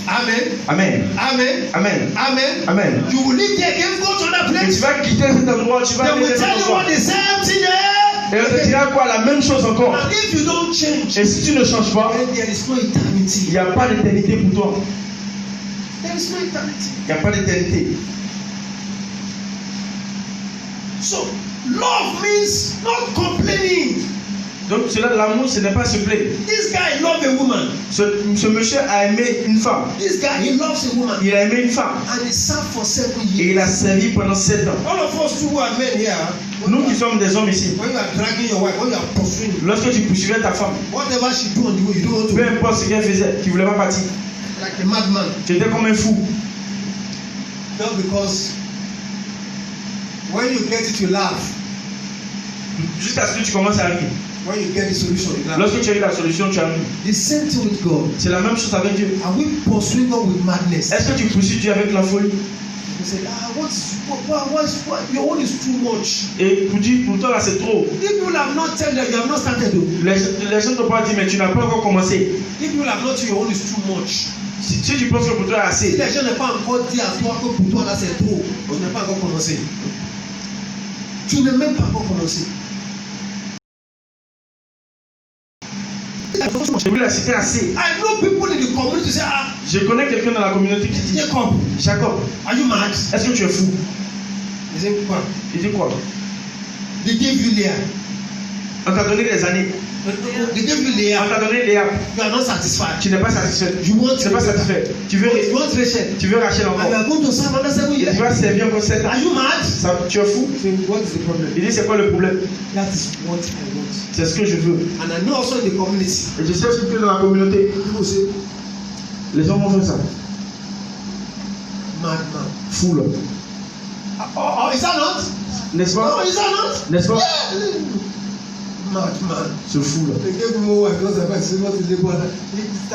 Amen. Amen. Amen. Amen. Amen. Amen. You will leave there again, go to another Et tu place. vas quitter cet endroit, tu vas They aller will dans tell cet you endroit. what the same thing Et on te there. dira quoi? La même chose encore. And if you don't change, Et si tu ne changes pas, then there is no il eternity. n'y a pas d'éternité pour toi. There is no eternity. Il n'y a pas d'éternité. So, love means not complaining. Donc cela, l'amour, ce n'est pas se plaindre. This guy loved a woman. Ce monsieur a aimé une femme. This guy, he loves a woman. Il a aimé une femme. And he served for 7 Et years. il a servi pendant 7 ans. All of us who are men here, Nous qui sommes des hommes ici, when you are dragging your wife, when you are pursuing, lorsque tu poursuivais ta femme, whatever she do on the way, you don't want peu to. importe ce qu'elle faisait, tu ne voulais pas partir. Like a madman. Tu étais comme un fou. Just because when you get it, you laugh. Jusqu'à ce que tu commences à rire. When you get the solution, you laugh. Lorsque tu as eu la solution, tu as ri. The same thing with God. C'est la même chose avec Dieu. Are we pursuing God with madness? Est-ce que tu poursuis Dieu avec la folie? You say, what, your own is too much. Et pour toi là c'est trop. If you have not tell them, you have not started though. Les gens ne t'ont pas dit mais tu n'as pas encore commencé. If you have not, your own is too much. Si tu penses que pour toi Si assez, les gens n'ont pas encore dit à toi que pour toi là c'est trop, on n'a pas encore commencé. Tu n'as même pas encore commencé. je voulais la citer assez. I know people in the community say, Je connais quelqu'un dans la communauté qui dit Jacob, Jacob, are you mad? est-ce que tu es fou? He said, quoi? Il dit quoi? They gave you Leah. On t'a donné des années. They gave you On Leah. t'a donné Léa. You are not satisfied. Tu n'es pas satisfait. You want Tu n'es pas satisfait. Tu veux Rachel. Rachel encore. And you are going to serve another 7 Et years. tu vas servir encore 7 ans. Are you mad? Tu es fou? What is the problem? Il dit c'est quoi le problème? That is what I want. C'est ce que je veux. And I know also in the community, Et je sais aussi que dans la communauté, people say, les gens vont faire ça. madman. Fou là. Oh, is that not? N'est-ce No, pas? is that not? N'est-ce pas? Yeah. Madman. Ce fou là. They gave me one because I was able to labor.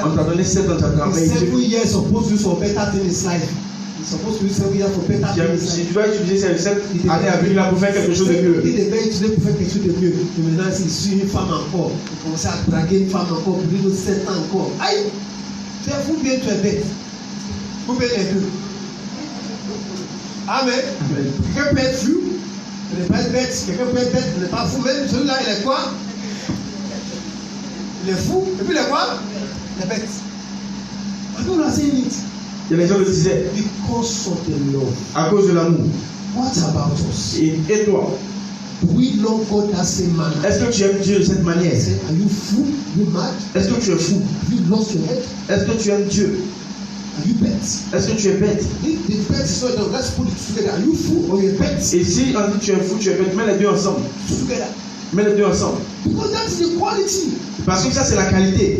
On t'a donné 7 ans de travail. 7 years supposed to use for better thing in his life. He's supposed to use 7 years for better thing in his Si life. tu dois utiliser ces 7 années à venir là pour faire quelque chose de mieux. Il devait utiliser pour faire quelque chose de mieux. Et maintenant, il suit une femme encore. Il commence à draguer une femme encore pour lui 7 ans encore. Aïe! Tu es fou bien, tu es bête. Vous bien les deux. Amen. Quelqu'un peut être fou, il n'est pas bête. Quelqu'un peut être bête, il n'est pas fou. Même celui-là, il est quoi? Il est fou. Et puis il est quoi? Il est bête. I don't understand it. Et les gens le disaient, Because of the love. à cause de l'amour. What about us? Et toi, Do we love God that same manner? est-ce que tu aimes Dieu de cette manière? Say, are you fool? You mad? Est-ce que tu es fou? Have you lost your head? Est-ce que tu aimes Dieu? Are you bet? Est-ce que tu es bête? If the bet is not done, let's put it together. Are you fool or you bet? Et si on dit que tu es fou, tu es bête, mets les deux ensemble. Together. Mets les deux ensemble. Because that is the quality. Parce que ça, c'est la qualité.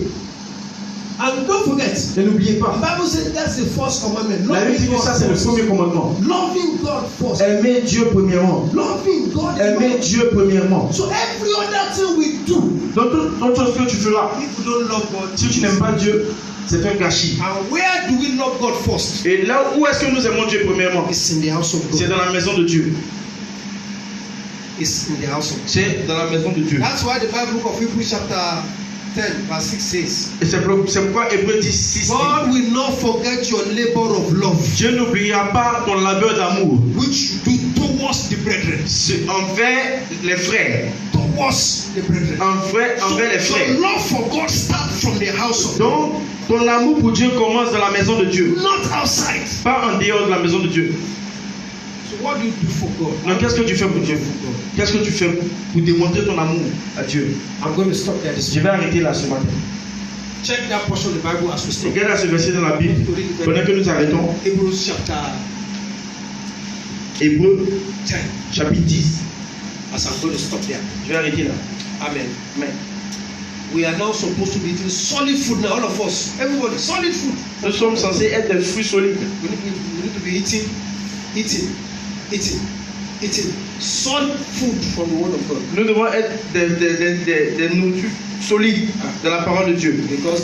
And don't forget, Et n'oubliez the pas, Bible says that's the first commandment. la Bible dit que ça, c'est le premier commandement. Loving God first. Aimer Dieu premièrement. Loving God. Aimer Dieu premièrement. So every other thing we do, Donc, toute chose que tu feras, if you don't love God, si tu n'aimes pas Dieu, c'est un gâchis. and where do we love God first? Et là où est-ce que nous aimons Dieu premièrement? It's in the house of C'est God. dans la maison de Dieu. It's in the house of God. C'est dans la maison de Dieu. That's why the Bible book of Hebrews chapter 10 verse 6 says, Et c'est pourquoi Hébreux 10, 6 dit, God will not forget your labor of love, Dieu n'oubliera pas ton labeur d'amour which you do towards the brethren. envers les frères. Towards the brethren. Envers les frères. Your love for God starts from the house of God, Donc, ton amour pour Dieu commence dans la maison de Dieu, not outside. pas en dehors de la maison de Dieu. So what do you do for God? Donc, qu'est-ce que tu fais pour Dieu? Qu'est-ce que tu fais pour démontrer ton amour à Dieu? I'm going to stop there this Je vais arrêter là ce matin. Check that portion of the Bible as we stop. Regarde ce verset dans la Bible, pendant que nous arrêtons. Hebrews chapter Hébreux 10. chapitre 10. As I'm going to stop there. Je vais arrêter là. Amen. Mais We are now supposed to be eating solid food now, all of us. Everybody, solid food. nous sommes censés être des fruits solides. We need to be eating solid food from the word of God. Nous devons être des nourritures solides de la parole de Dieu. Because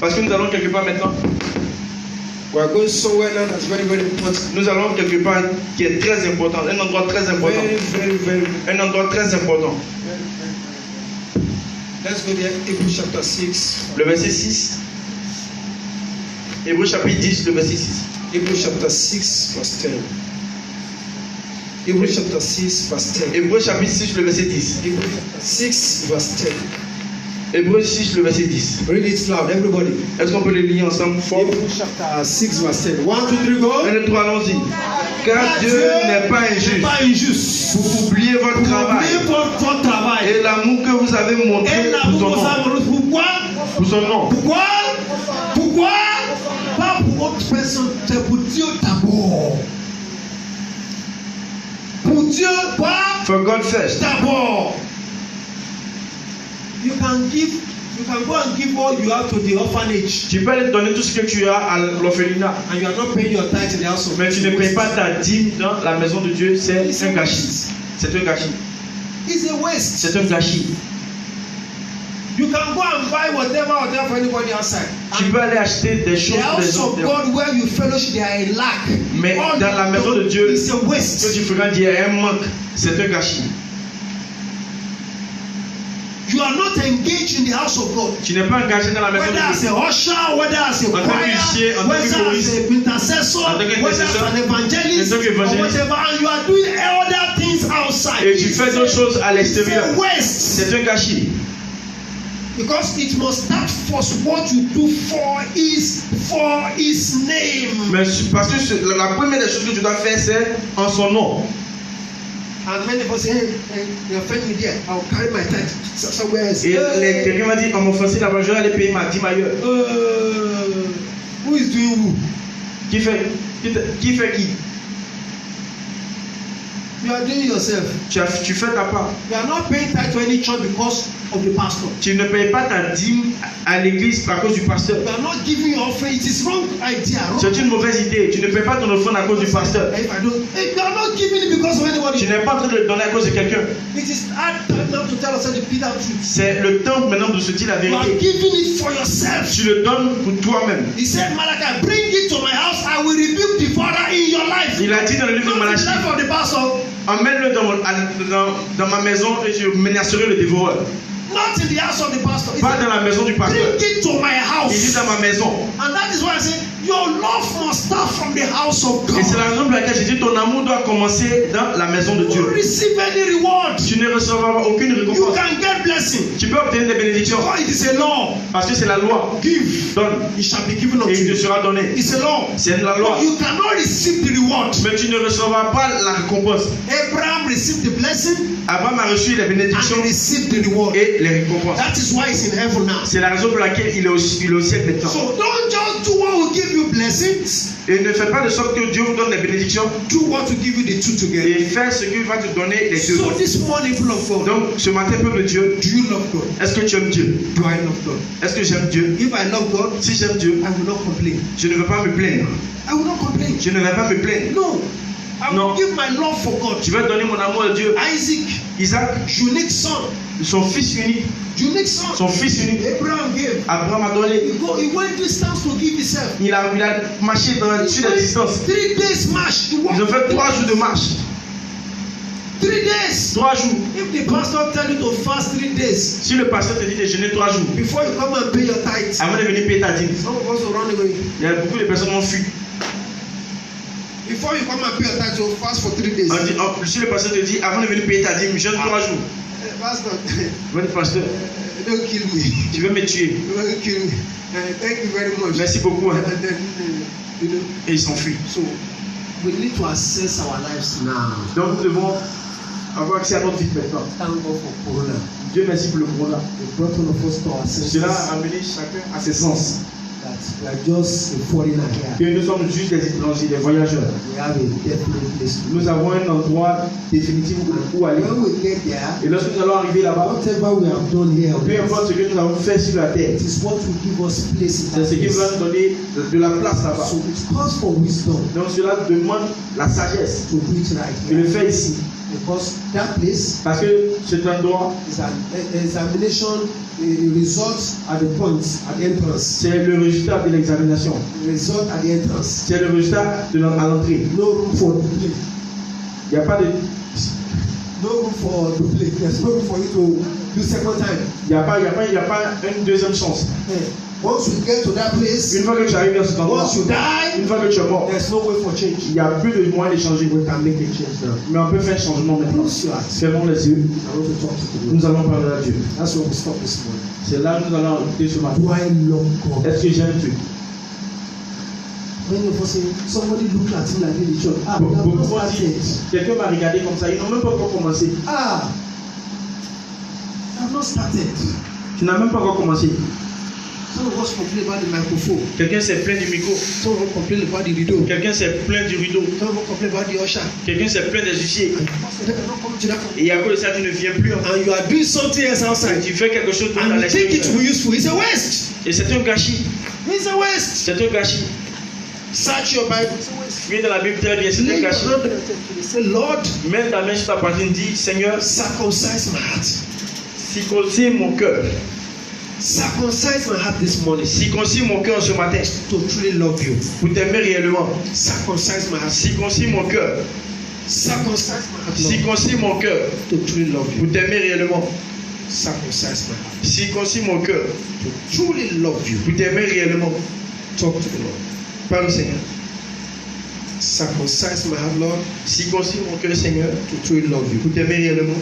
Parce que nous allons quelque part maintenant. we are going somewhere now that's very, very important. Nous allons quelque part qui est très important. Un endroit très important. Very. Un endroit très important. Let's go there. Hebrews chapter 6. Le verset 6. Hébreux chapitre 10, le verset 6. Hebrews chapter 6, verse 10. Hebrews chapter 6, verse 10. Hébreux chapitre 6, le verset 10. Hebrews chapter 6, verse 10. Hébreux 6, le verset 10. Read it loud, everybody. Est-ce qu'on peut le lire ensemble fort? Hebrews chapter 6, verse 10. 1, 2, 3, go. 1, 2, 3, allons-y. Car Dieu n'est pas injuste Pas injuste. pour oublier votre travail Oubliez votre travail. et l'amour que vous avez montré Et pour son l'amour, nom. pourquoi? Pour son nom. Pourquoi? Pas pour autre personne, c'est pour Dieu d'abord. Pour Dieu, pas For God first. d'abord. You can go and give all you have to the orphanage, Tu peux aller donner tout ce que tu as à l'orphelinat, and you are not paying your tithe in the house of mais tu ne payes pas ta dîme dans la maison de Dieu. C'est un gâchis. C'est un gâchis. It's a waste. C'est un gâchis. You can go and buy whatever for anybody outside. Tu peux aller acheter des choses The pour les house of autres. God where you fellowship, they are a lack. Mais All dans la maison de Dieu, it's a ce que waste. tu feras dire un manque, c'est un gâchis. You are not engaged in the house of God. Tu n'es pas engagé dans la maison Whether de as Dieu. a usher, whether as a En tant qu'huissier, choir, en tant whether as qu'église, an intercessor, en tant whether as qu'intercesseur, an evangelist, en tant qu'évangéliste, or whatever, and you are doing other things outside. Et tu fais d'autres choses à l'extérieur. It's a waste. C'est un gâchis. Because it must start first. What you do for his name. Mais parce que la première des choses que tu dois faire, c'est en son nom. And many people say, hey, you offend me there. I'll carry my tithe somewhere else. Et quelqu'un m'a dit, on m'a offensé d'abord, je vais aller payer ma dîme ailleurs. Who is doing who? Qui fait qui? You are doing yourself. Tu fais ta part. You are not paying tithe to any church because of the pastor. Tu ne payes pas ta dîme à l'église à cause du pasteur. You are not giving your offering. It is wrong idea. Wrong. C'est une mauvaise idée. Tu ne payes pas ton offrande à cause du pasteur. If you are not giving it because of anybody, Tu n'es pas en train de le donner à cause de quelqu'un. it is hard time now to tell us the bitter truth. C'est le temps maintenant de se dire la You are vérité. giving it for yourself. Tu le donnes pour toi-même. He said, Malachi, bring it to my house. I will rebuke the devourer in your life. Il a dit dans le livre de Not in the Malachie, life of the pastor. emmène-le dans ma maison et je menacerai le dévoreur. Not in the house of the pastor. He Pas said, dans la maison du pasteur. bring it to my house. Il dit dans ma maison. And that is why I say your love must start from the house of God. Et c'est la raison pour laquelle j'ai dit ton amour doit commencer dans la maison de You Dieu. receive any reward. Tu ne recevras aucune You récompense. can get blessing. Tu peux obtenir des bénédictions Because it is a law. parce que c'est la loi. Give. Donne It shall be given unto et il te you. sera donné. It's a law. C'est la loi. But you cannot receive the reward. Mais tu ne recevras pas la récompense. Abraham received the blessing Abraham a reçu les and bénédictions he received the reward. et les récompenses. That is why he's in heaven now. C'est la raison pour laquelle il est au ciel maintenant. So don't just do what will give you blessings. Et ne fais pas de sorte que Dieu vous donne les bénédictions Do what will give you the two together. et fais ce qu'il va te donner les deux. So this morning, full of God, Donc ce matin, peuple de Dieu, do you love God? est-ce que tu aimes Dieu? Do I love God? Est-ce que j'aime Dieu? If I love God, Si j'aime Dieu, I will not complain. je ne vais pas me plaindre. I will not complain. Je ne vais pas me plaindre. No. I will No. give my love for God. Je vais donner mon amour à Dieu. Isaac, Isaac, unique son. son fils unique, Unique son. son fils unique, Abraham gave. Abraham a donné. He went distance to give himself. Il a marché sur la distance. 3 days march. He walked. Ils ont fait 3 jours de marche. 3 days. 3 jours. If the pastor tell you to fast 3 days Si le pasteur te dit de jeûner 3 jours, before you come and pay your tithes, avant de venir payer ta dîme, some of us will run away. il y a beaucoup de personnes qui ont fui. Before you come and pay your tithes, you fast for 3 days. Si le pasteur te dit avant de venir payer ta dîme, jeûne 3 jours. Pastor, Votre pasteur, don't kill me. tu veux me tuer. Don't kill me. Thank you very much. Merci beaucoup. Hein. And then, you know, Et ils s'enfuient. so we need to assess our lives now. Donc nous devons avoir accès à notre vie maintenant. Thank God for Corona. Dieu merci pour le corona. It brought all of us to our senses. Cela a amené chacun à ses sens. That we are just a foreigner here. Que nous sommes juste des étrangers, des voyageurs. We have a definite place to Nous avons un endroit définitif où aller. When we get there, Et lorsque nous allons arriver là-bas, whatever we have done here, peu importe ce que nous avons fait sur la terre, it is what will give us place in c'est that ce qui place. va nous donner de la place là-bas. So it calls for wisdom Donc cela demande la sagesse to preach right de le here. faire ici. Because that place Parce que cet endroit, is an examination result at the point, at the entrance. c'est le résultat de l'examination. Result at the entrance. C'est le résultat de à l'entrée. No room for duplay. Il n'y a pas de... No room for duplay. There's no room for you to do second time. Il n'y a pas une deuxième chance. Once you get to that place, Une fois que tu arrives dans cet endroit, once you die, une fois que tu es mort, there's no way for change. il n'y a plus de moyen de changer. We can make a change now. Mais on peut faire un changement maintenant. Close your eyes. Fermons les yeux. I want to talk to the Lord. Nous allons parler à Dieu. That's where we stop this morning. C'est là que nous allons écouter ce matin. Do I love God? Est-ce que j'aime Dieu? Many of us say, somebody look at him like in the church. Ah, we have Beaucoup not vont dire, started. quelqu'un m'a regardé comme ça, ils n'ont même pas encore commencé. Ah, I have not started. Tu n'as même pas encore commencé. Some of us complain about the microphone. Quelqu'un s'est plaint du micro. Some of us complain about the rideau. Quelqu'un s'est plaint du rideau. Some of us complain about the usher. Quelqu'un s'est plaint des huissiers. And pastor, they cannot come to that. Et à cause de ça, tu ne viens plus. And you are doing something else Et outside. tu fais quelque chose dans And you think it l'extérieur. will be useful. It's a waste. Et c'est un gâchis. It's a waste. C'est un gâchis. Search your Bible. It's a waste. Viens dans la Bible très bien, c'est un Lay your gâchis. hand on it. Say, Lord, Mets ta main sur ta poitrine, dis Seigneur, circumcise my heart. circoncis mon cœur. Circumcise my heart this morning Circoncis mon cœur ce matin to truly love you. pour t'aimer réellement. Circumcise my heart. Circoncis mon cœur. Circumcise my heart, Lord, Circoncis mon cœur to truly love you. pour t'aimer réellement. Circumcise my heart Circoncis mon cœur to truly love you. pour t'aimer réellement. Talk to the Lord. Parle au Seigneur. Circumcise my heart, Lord, Circoncis mon cœur, Seigneur, to truly love you. pour t'aimer réellement.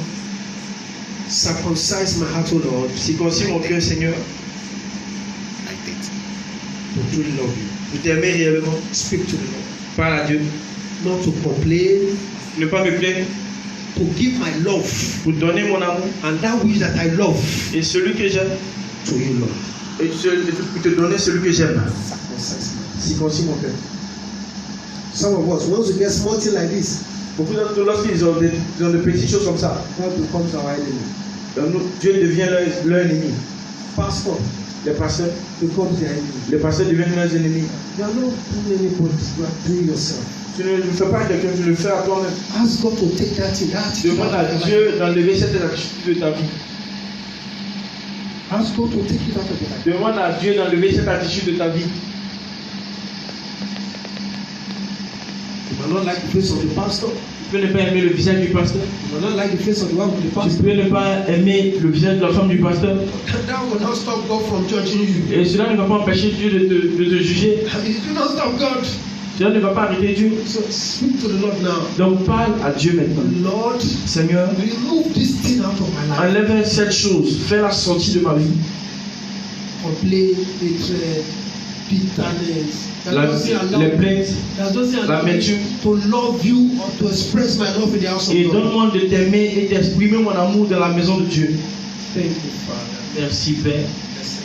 Circumcise my heart, O Lord, Circoncis mon cœur, Seigneur, to truly love you. pour t'aimer réellement. Speak to the Lord. Parle à Dieu. Not to complain, Ne pas me plaindre, to give my love pour donner mon amour. and that which that I love Et celui que j'aime, to you, Lord. et pour te donner celui que j'aime. Circumcise my heart. Circoncis mon cœur. Some of us, once we get something like this, Beaucoup d'entre eux, lorsqu'ils ont de petites choses comme ça, God becomes our enemy. Dieu devient leur ennemi. Pastor Les pasteurs becomes their enemy. deviennent leurs ennemis. You are not doing anybody, you are doing yourself. Tu ne le fais pas à quelqu'un, tu le fais à toi-même. Ask God to take that thing, that attitude Demande out à of your life. Dieu d'enlever cette attitude de ta vie. Ask God to take it out of your life. Demande à Dieu d'enlever cette attitude de ta vie. You might not like the face of the pastor. Tu peux ne pas aimer le visage du pasteur. You might not like the face of the one with the Tu pastor. peux ne pas aimer le visage de la femme du pasteur. That will not stop God from judging you. Et cela ne va pas empêcher Dieu de te juger. It will not stop God. Cela ne va pas arrêter Dieu. So speak to the Lord now. Donc parle à Dieu maintenant. Lord, Seigneur, remove this thing out of my life. enlève cette chose, fais-la sortir de ma vie. Complain, hatred, bitterness. Les plaintes, That doesn't allow me l'amertume. to love you or to express my love in the house of Et God. donne-moi de t'aimer et d'exprimer mon amour dans la maison de Dieu. Thank you, Father. Merci Père. Blessed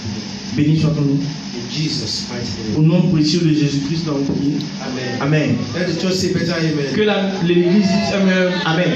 be Béni soit ton nom. in Jesus' mighty Au name. nom précieux de Jésus-Christ, nous avons prié. Amen. Amen. Let the church say better amen. Que l'église dise Amen. Amen.